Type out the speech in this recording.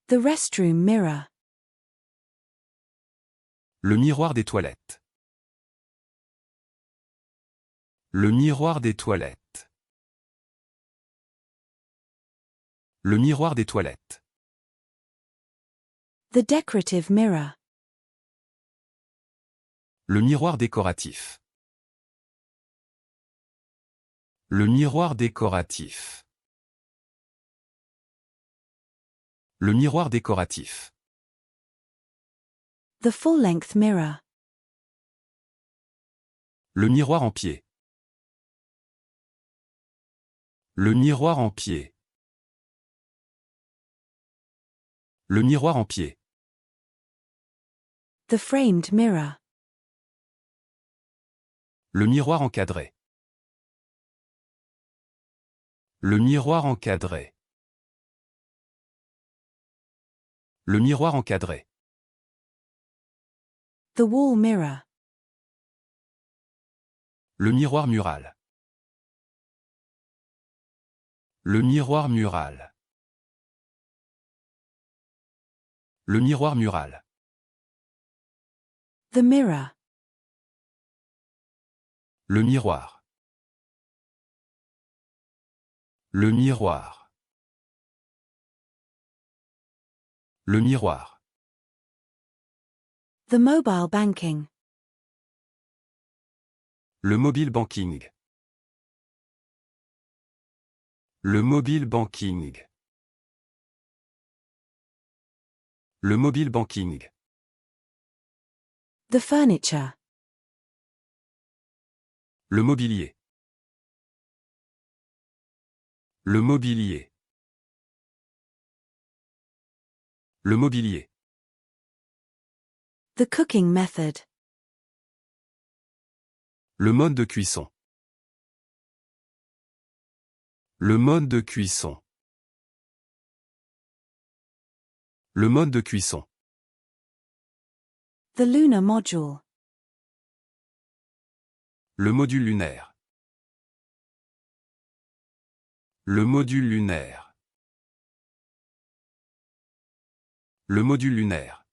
The restroom mirror. Le miroir des toilettes. Le miroir des toilettes. Le miroir des toilettes. The decorative mirror. Le miroir décoratif. Le miroir décoratif. Le miroir décoratif. The full-length mirror. Le miroir en pied. Le miroir en pied. Le miroir en pied. The framed mirror. Le miroir encadré. Le miroir encadré. Le miroir encadré. The wall mirror. Le miroir mural. Le miroir mural. Le miroir mural. The mirror. Le miroir. Le miroir. Le miroir. The mobile banking. Le mobile banking. Le mobile banking. Le mobile banking. The furniture. Le mobilier. Le mobilier. Le mobilier. The cooking method. Le mode de cuisson. Le mode de cuisson. Le mode de cuisson. The lunar module. Le module lunaire. Le module lunaire. Le module lunaire.